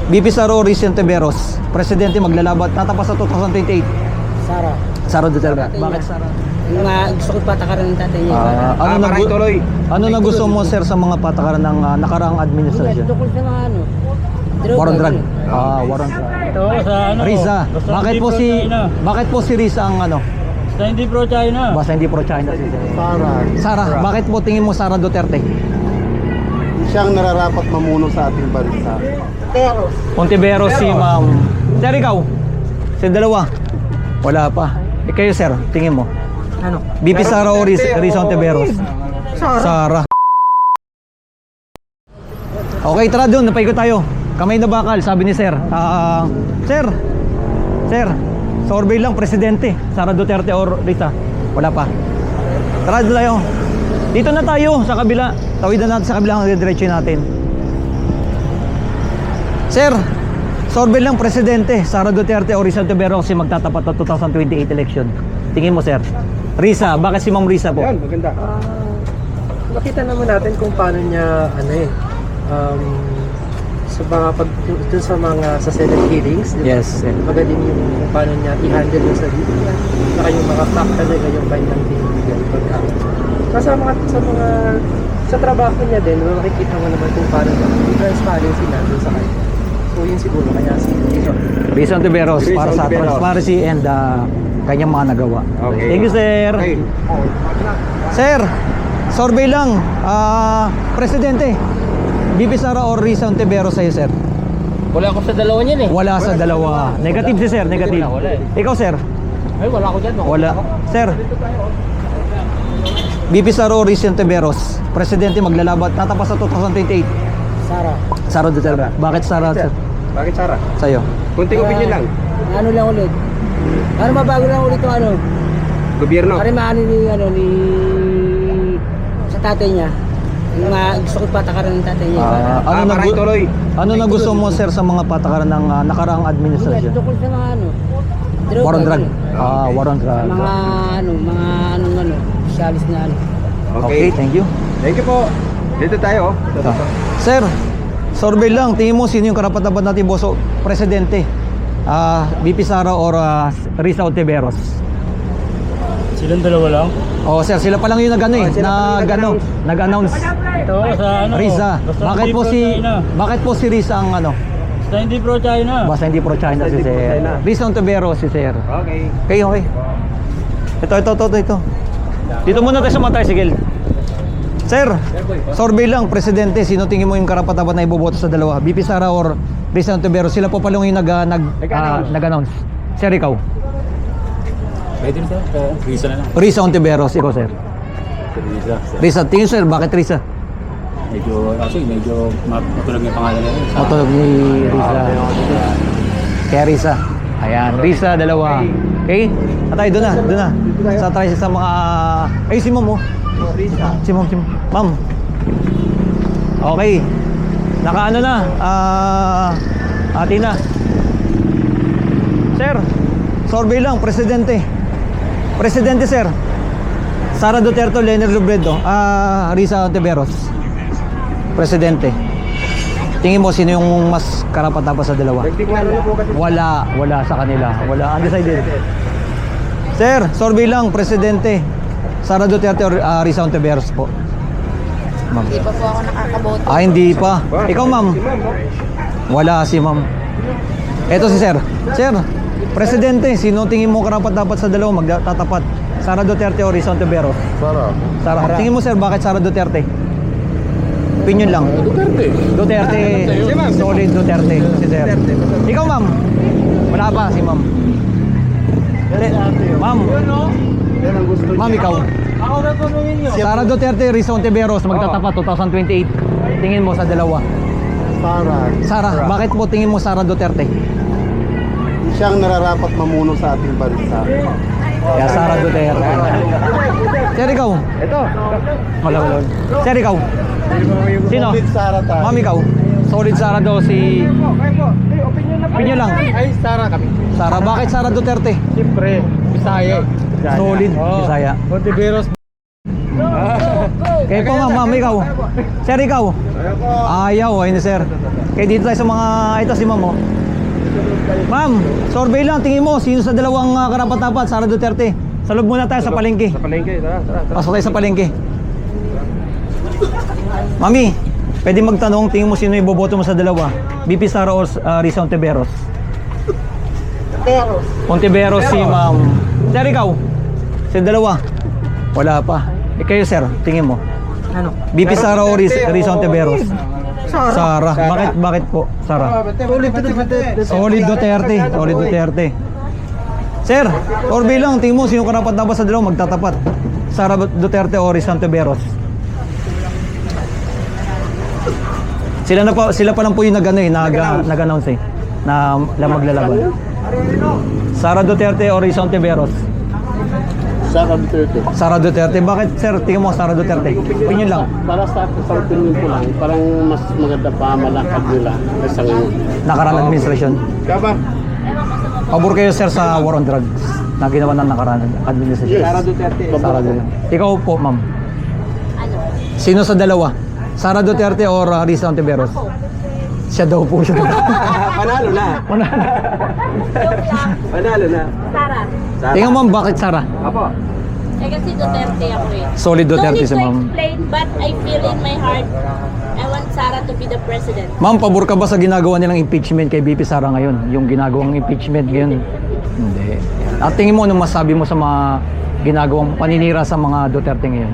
VP Sara o Risa Ontiveros, presidente maglalaban, tatapas sa 2028. Sara. Sara Duterte. Bakit Sara? Yung mga gusto ko patakaran ng tatay niya. Ano na gusto mo, sir, sa mga patakaran ng nakaraang administrasyon? Tukol sa mga ano. War on drug. War on drug. Ito sa ano? Risa, bakit po si Risa ang ano? Basta hindi pro-China. Basta hindi pro-China si Sir. Sara, bakit po tingin mo Sara Duterte? Siyang nararapat mamuno sa ating bansa. Ontiveros si Ma'am. Sir, ikaw? Sa dalawa? Wala pa. Kayo, sir, tingin mo? Ano? BP Sara o Risa Ontiveros? Sara. Okay, tara doon, napaikot tayo. Kamay na bakal, sabi ni sir. Sir, survey lang, presidente. Sara Duterte or Risa? Wala pa. Tara doon tayo. Dito na tayo, sa kabila. Tawidan natin sa kabila, hanggang diretso natin. Sir, survey lang, presidente. Sara Duterte o Risa Ontiveros kasi magtatapat na 2028 election. Tingin mo, sir? Risa, bakit si Ma'am Risa po? Yan, maganda. Nakita naman natin kung paano niya, sa mga dun sa mga sa Senate hearings, diba? Yes, sir. Magaling yung kung paano niya i-handle yung sarili niya, saka yung mga facta na yung kanyang binibigyan. Sa trabaho niya din, makikita mo naman kung paano niya yung transparency na dun sa kanya. So yun siguro, kaya si Risa Ontiveros para sa transparency and kanyang mga nagawa. Okay. Thank you, sir. Okay. Sir, survey lang. Presidente, BP Sara or Risa Ontiveros sa'yo, sir? Wala ako sa dalawa niyan eh. Wala sa dalawa. Negative si sir, negative. Wala eh. Ikaw, sir? Ay, wala ako dyan. Wala. Sir, BP Sara o Risa Ontiveros, presidente maglalaban, tatapas sa 2028. Sara. Sara Duterte. Bakit Sara, sir? Bakit Sara? Sa'yo? Kunting opinion lang. Ano lang ulit? Ano mabago lang ulit yung ano? Gobyerno. Pare maano ni sa tatay niya. Yung mga gusto ko patakaran ng tatay niya. Ano na gusto mo, sir, sa mga patakaran ng nakaraang administrasyon? Tukol sa mga ano. War on drug. War on drug. Mga specialist na ano. Okay, thank you. Thank you po. Dito tayo. Sir, survey lang. Tingin mo sino yung karapat-dapat natin boso? Presidente. BP Sara or Risa Ontiveros? Silang dalawa lang. Oh, sir, sila pa lang yung nag-announce. Ito sa ano? Risa. Basta Bakit hindi po pro-China. bakit po si Risa ang ano? Basta hindi pro-China. Basta hindi pro-China si sir. Risa Ontiveros si sir. Okay. Okay. Ito. Dito muna tayo sa mga tricycle. Sir, survey lang, presidente, sino tingin mo yung karapat-dapat na iboboto sa dalawa? BP Sara or Risa Ontiveros? Sila po palang yung nag-announce. Sir, ikaw? Pwede rin Risa na lang. Risa Ontiveros, ikaw, sir? Risa. Risa, tingin sir, bakit Risa? Medyo matulog yung pangalan na rin. Matulog ni Risa. Kaya Risa. Ayan, Risa, dalawa. Okay? Atay, doon na. Sa tricycle sa mga... Ay, si Ma'am, oh. Si Ma'am. Ma'am. Okay. Nakaano na. Ati na. Sir, survey lang, presidente. Presidente, sir. Sara Duterte, Leonard Robredo, Risa Ontiveros. Presidente. Tingin mo sino yung mas karapat-dapat sa dalawa? Wala sa kanila. Wala, undecided. Sir, survey lang, presidente. Sara Duterte or Risa Ontiveros po? Ma'am. Hindi pa po ako nakakaboto. Hindi pa. Ikaw, ma'am? Wala si ma'am. Eto si sir. Sir, presidente, sino tingin mo karapat-dapat sa dalawa magtatapat? Sara Duterte o Risa Ontiveros? Sara. Tingin mo, sir, bakit Sara Duterte? Opinion lang. Duterte. Solid Duterte. Si sir. Ikaw, ma'am? Wala pa si ma'am. Ma'am. Ma'am, ikaw? Sara Duterte, Risa Ontiveros magtatapat 2028. Tingin mo sa dalawa? Sara. Bakit mo tingin mo Sara Duterte? Siyang nararapat mamuno sa ating bansa. Kaya Sara Duterte. Sir, ikaw? Ito. Wala. Sir, ikaw? Sino? Solid Sara tayo. Ma'am, ikaw? Solid Sara daw si... Opinion lang. Ay, Sara kami. Sara, bakit Sara Duterte? Siyempre, Bisaya. Solid. Bisaya. Ontiveros. Kayo po ma'am, ikaw. Sir, ikaw. Ayaw, ayun sir. Kaya dito tayo sa mga, ito si ma'am oh. Ma'am, survey lang, tingin mo, sino sa dalawang karapat-dapat, Sara Duterte? Sa loob muna tayo sa palengke. Sa palengke, tara. Pasok tayo sa palengke. Mami, pwede magtanong, tingin mo sino yung boboto mo sa dalawa? BP Sara or Risa Ontiveros? Ontiveros si ma'am. Sir, ikaw? Sa dalawa? Wala pa. Kayo sir, tingin mo? Ano? BP Sara o Risa Ontiveros? Sara. Bakit po? Sara. Solid Duterte. Solid Duterte. Sir, survey lang, tingin mo sino karapat dapat sa dalawa magtatapat? Sara Duterte o Risa Ontiveros? Sila pa lang po yung nag-announce na maglalaban. Sara Duterte o Risa Ontiveros? Sara Duterte. Sara Duterte. Bakit sir, tingin mo Sara Duterte? Opinion lang. Para sa opinion ko lang, parang mas maganda pa malakad nila sa ngayon. Nakaraan administration. Kaba? Pabor kayo sir sa war on drugs na ginawa ng nakaraan administration. Sara Duterte. Sara Duterte. Ikaw po, ma'am. Sino sa dalawa? Sara Duterte or Risa Ontiveros? Siya daw po siya. Panalo na. Panalo na. Sara. Tingnan mo, bakit Sara? Apo. Eh kasi Duterte ako eh. Solid Duterte si Don't need to ma'am. explain, but I feel in my heart, I want Sara to be the president. Ma'am, pabor ka ba sa ginagawa nilang impeachment kay BP Sara ngayon? Yung ginagawang impeachment ngayon? Hindi. At tingin mo, anong masabi mo sa mga ginagawang paninira sa mga Duterte ngayon?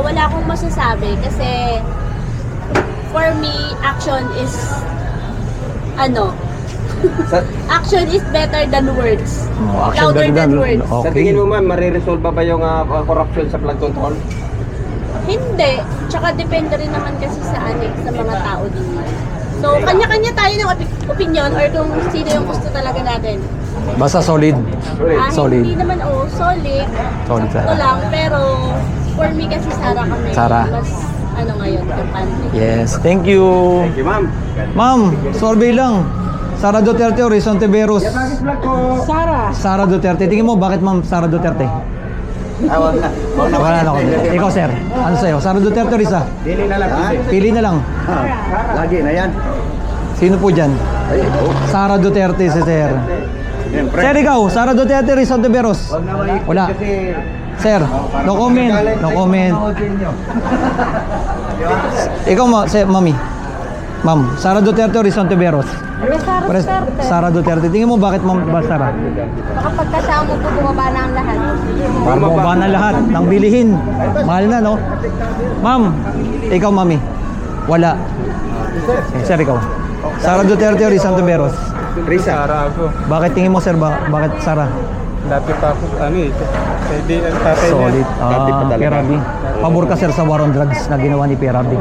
Wala akong masasabi kasi for me, action is action is better than words. Oh, action Louder better than than- words. Sa Okay. tingin mo ma'am, mariresolve ba yung corruption sa flood control? Hindi. Tsaka depende rin naman kasi sa mga tao din. So, kanya-kanya tayo ng opinion or kung sino yung gusto talaga natin. Basta solid. Solid. Hindi naman, solid. Solid Sakto Sara. lang, pero for me kasi Sara kami. Sara. Mas, ngayon, kampante. Yes, thank you. Thank you ma'am. Ma'am, survey lang. Sara Duterte o Risa Ontiveros? Sara Duterte. Tingin mo, bakit ma'am Sara Duterte? Wala na ako. Ikaw sir, ano sa'yo? Sara Duterte o Risa? Dili na lang. Pili na lang. Lagi na yan. Sino po dyan? Sara Duterte si sir. Sir, ikaw, Sara Duterte, Risa Ontiveros? Wala. Sir, no comment. No comment. Ikaw, mami. Ma'am, Sara Duterte o Risa Ontiveros? Sara Duterte. Tingin mo bakit ma'am ba Sara? Baka pagkasama mo po, bumaba na ang lahat. Bumaba na lahat ng bilihin. Mahal na, no? Ma'am, ikaw mami. Wala. Sir, ikaw. Sara Duterte o Risa Ontiveros? Risa. Sara ako. Bakit tingin mo sir bakit Sara? Lapit ako, pwede ang tatay Solid. Dati pa talaga. Perabi. Pabor ka sir sa war on drugs na ginawa ni Perabi.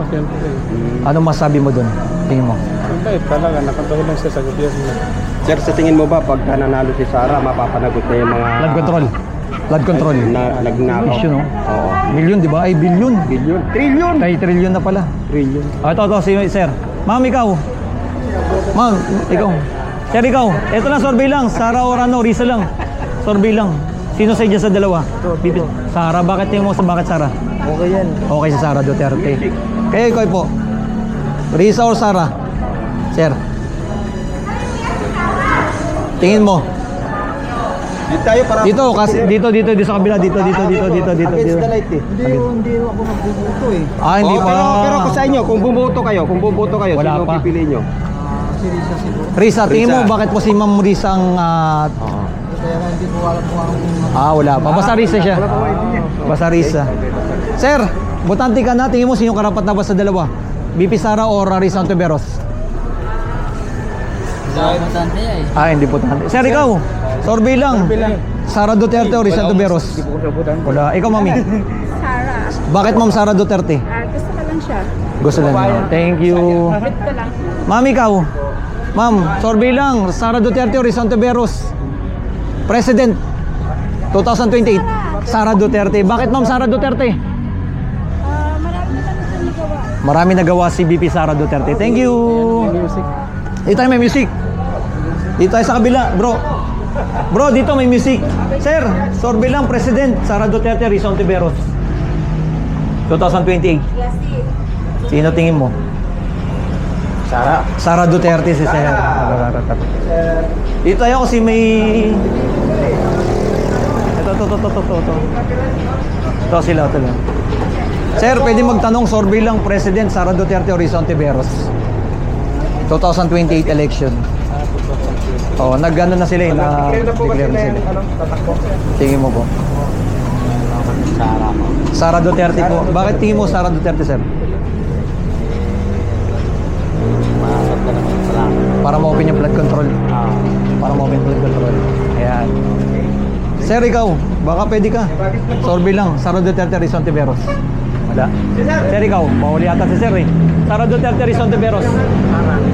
Ano masabi mo dun? Tingin mo? Siyempre, talaga, nakatulong lang siya sa gobyerno. Sir, sa tingin mo ba pagka nanalo si Sara, mapapanagot niya yung mga Flood control. Flood control. nagnakaw? Issue, no? Oo. Million, di ba? Ay, billion. Billion. Trillion. Ay, trillion na pala. Trillion. Ito, si sir. Ma'am, ikaw. Ma'am, ikaw. Sir, ikaw. Ito lang, survey lang. Sara or Risa lang. Survey lang. Sino sa dyan sa dalawa? Sara. Bakit tingin mo sa bakit Sara? Okay yan. Okay si Sara Duterte. Kaya ikaw po. Risa or Sara? Sir. Tingin mo. Dito tayo para... Dito sa kabila. Dito. Against the light eh. Hindi ako magbubuto eh. Ah, hindi pa. Pero kung sa inyo, kung bumoto kayo, Wala sino pa. pipili nyo? Si Risa siguro. Risa, tingin mo Risa. bakit po si Ma'am Risa ang... Kaya nga hindi ko alam kung wala pa. Basta Risa siya. Basta Risa. Sir, botante ka na. Tingin mo sino karapat dapat sa dalawa? BP Sara or Risa Ontiveros? Hindi botante. Sir, ikaw. Survey lang. Sara Duterte o Risa Ontiveros? Wala. Ikaw, mami. Sara. Bakit Ma'am Sara Duterte? Gusto ko lang siya. Gusto lang niya. Thank you. Favorite ko lang. Ma'am, ikaw. Ma'am, survey lang. Sara Duterte o Risa Ontiveros? President 2028. Sara Duterte. Bakit Ma'am Sara Duterte? Marami nagawa si BP Sara Duterte. Thank you. Dito tayo may music. Dito tayo sa kabila, bro. Bro, dito may music. Sir, survey lang, President Sara Duterte, Risa Ontiveros. 2028. Sino tingin mo? Sara Duterte si Sir. Dito tayo kasi may... Ito. Ito sila. Sir, pwede magtanong, survey lang, President Sara Duterte o Risa Ontiveros? 2028 election. Oh, nag-ano na sila na-declare na sila. Tingin mo po? Sara Duterte po. Bakit tingin mo Sara Duterte, sir? Para ma-open yung blood control. Para ma-open blood control. Ayan. Sir, ikaw, baka pwede ka. Survey lang, Sara Duterte, Risa Ontiveros. Wala. Sir, ikaw, mahuli ata si sir eh. Sara Duterte, Risa Ontiveros.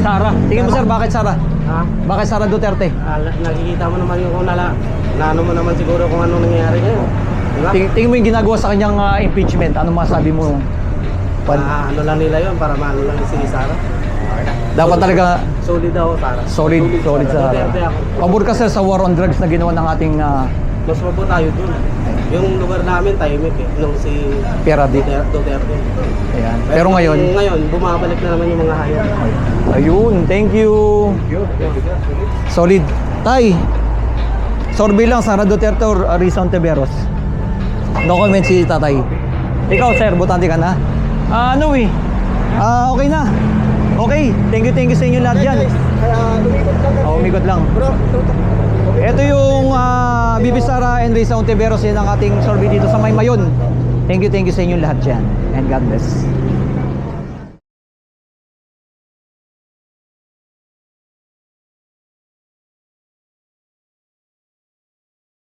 Sara. Tingin mo sir, bakit Sara? Ha? Bakit Sara Duterte? Nakikita mo naman yung naano mo naman siguro kung ano nangyayari ngayon. Diba? Tingin mo yung ginagawa sa kanyang impeachment. Ano masabi mo? Ano lang nila yun para maano lang si Sara. Dapat talaga Solid daw, Sara. solid sa Duterte ako. pabor ka sir sa war on drugs na ginawa ng ating Mas mabuti tayo dun. Yung lugar namin, tahimik eh. Nung si Pera di. Duterte. Ayan. Pero ngayon, Ngayon, bumabalik na naman yung mga hayop. ayun, thank you. Solid. Tay, survey lang, Sara Duterte or Risa Ontiveros? No comment si tatay. Ikaw sir, butante ka na? Okay na. Okay, thank you sa inyo lahat dyan. Umikot lang. Ito yung Bibi Sara and Risa Ontiveros, yan ang ating survey dito sa Maymayon. Thank you sa inyo lahat dyan. And God bless.